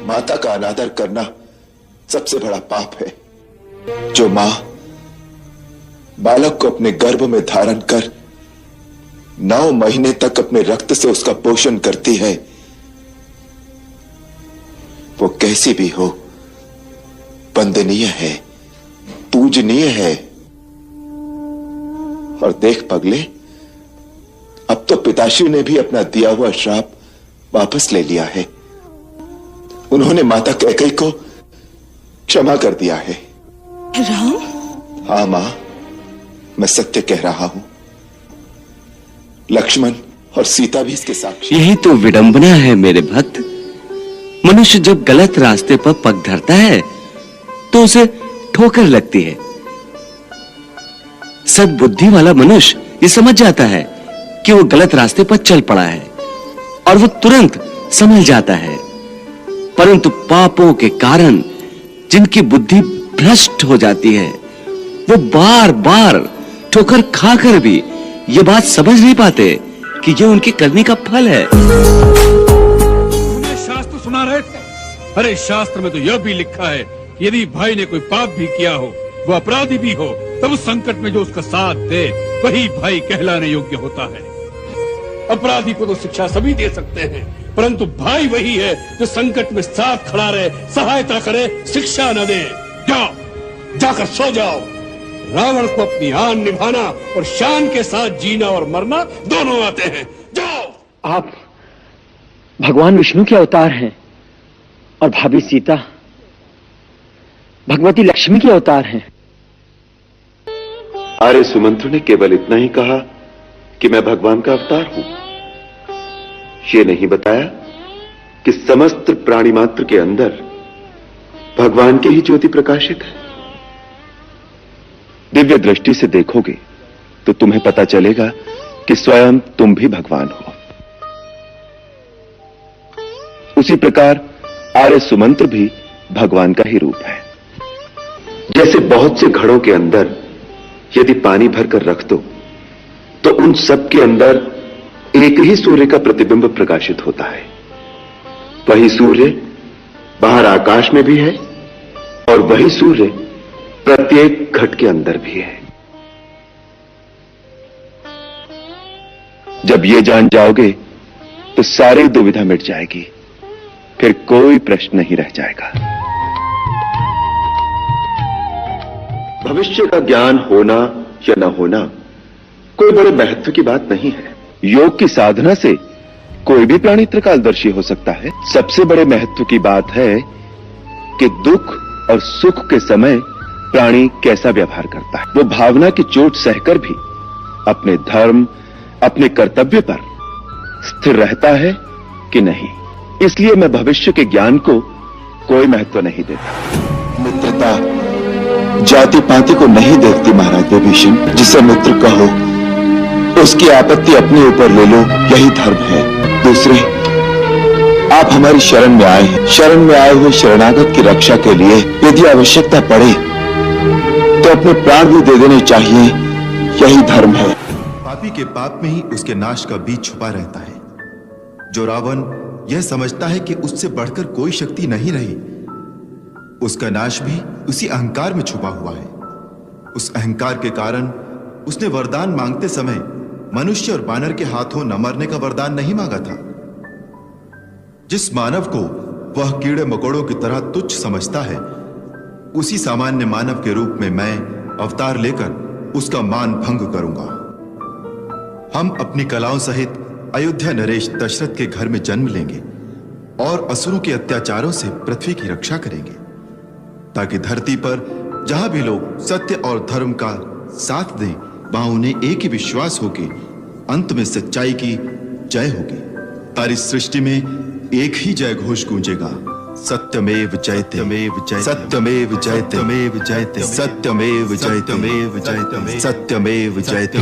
माता का अनादर करना सबसे बड़ा पाप है। जो मां बालक को अपने गर्भ में धारण कर 9 महीने तक अपने रक्त से उसका पोषण करती है, वो कैसी भी हो वंदनीय है, पूजनीय है। और देख पगले, अब तो पिताश्री ने भी अपना दिया हुआ श्राप वापस ले लिया है। उन्होंने माता कैकेयी को क्षमा कर दिया है। राम? हाँ मां, मैं सत्य कह रहा हूं। लक्ष्मण और सीता भी इसके साक्षी। यही तो विडंबना है मेरे भक्त। मनुष्य जब गलत रास्ते पर पग धरता है तो उसे ठोकर लगती है। सद्बुद्धि वाला मनुष्य ये समझ जाता है कि वो गलत रास्ते पर चल पड़ा है और वो तुरंत संभल जाता है। परंतु पापों के कारण जिनकी बुद्धि भ्रष्ट हो जाती है, वो बार बार ठोकर खाकर भी ये बात समझ नहीं पाते कि ये उनके करने का फल है। शास्त्र सुना रहे थे? अरे शास्त्र में तो यह भी लिखा है, यदि भाई ने कोई पाप भी किया हो, वो अपराधी भी हो, तब उस संकट में जो उसका साथ दे वही भाई कहलाने योग्य होता है। अपराधी को तो शिक्षा सभी दे सकते हैं, परंतु भाई वही है जो संकट में साथ खड़ा रहे, सहायता करे, शिक्षा न दे। जाओ, जाकर सो जाओ। रावण को अपनी आन निभाना और शान के साथ जीना और मरना दोनों आते हैं। जाओ। आप भगवान विष्णु के अवतार हैं और भाभी सीता भगवती लक्ष्मी के अवतार हैं। आर्य सुमंत्र ने केवल इतना ही कहा कि मैं भगवान का अवतार हूं। ये नहीं बताया कि समस्त प्राणी मात्र के अंदर भगवान की ही ज्योति प्रकाशित है। दिव्य दृष्टि से देखोगे तो तुम्हें पता चलेगा कि स्वयं तुम भी भगवान हो। उसी प्रकार आर्य सुमंत्र भी भगवान का ही रूप है। जैसे बहुत से घड़ों के अंदर यदि पानी भरकर रख दो तो उन सब के अंदर एक ही सूर्य का प्रतिबिंब प्रकाशित होता है। वही सूर्य बाहर आकाश में भी है और वही सूर्य प्रत्येक घट के अंदर भी है। जब ये जान जाओगे तो सारी दुविधा मिट जाएगी, फिर कोई प्रश्न नहीं रह जाएगा। भविष्य का ज्ञान होना या न होना कोई बड़े महत्व की बात नहीं है। योग की साधना से कोई भी प्राणी त्रिकालदर्शी हो सकता है। सबसे बड़े महत्व की बात है कि दुख और सुख के समय प्राणी कैसा व्यवहार करता है। वो भावना की चोट सहकर भी अपने धर्म, अपने कर्तव्य पर स्थिर रहता है कि नहीं। इसलिए मैं भविष्य के ज्ञान को कोई महत्व नहीं देता। मित्रता जाति पाति को नहीं देखती महाराज विभीषण। जिसे मित्र कहो उसकी आपत्ति अपने ऊपर ले लो, यही धर्म है। दूसरे, आप हमारी शरण में आए हैं। शरण में आए हुए शरणागत की रक्षा के लिए यदि आवश्यकता पड़े तो अपने प्राण भी दे देने चाहिए, यही धर्म है। पापी के पाप में ही उसके नाश का बीज छुपा रहता है। जो रावण यह समझता है कि उससे बढ़कर कोई शक्ति नहीं रही, उसका नाश भी उसी अहंकार में छुपा हुआ है। उस अहंकार के कारण उसने वरदान मांगते समय मनुष्य और बानर के हाथों न मरने का वरदान नहीं मांगा था। जिस मानव को वह कीड़े मकोड़ों की तरह तुच्छ समझता है, उसी सामान्य मानव के रूप में मैं अवतार लेकर उसका मान भंग करूंगा। हम अपनी कलाओं सहित अयोध्या नरेश दशरथ के घर में जन्म लेंगे और असुरों के अत्याचारों से पृथ्वी की रक्षा करेंगे, ताकि धरती पर जहां भी लोग सत्य और धर्म का साथ दें, वहां उन्हें एक ही विश्वास हो कि अंत में सच्चाई की जय होगी। सारी सृष्टि में एक ही जय घोष गूंजेगा, सत्यमेव जयते, सत्यमेव जयते, सत्यमेव जयते, सत्यमेव जयते।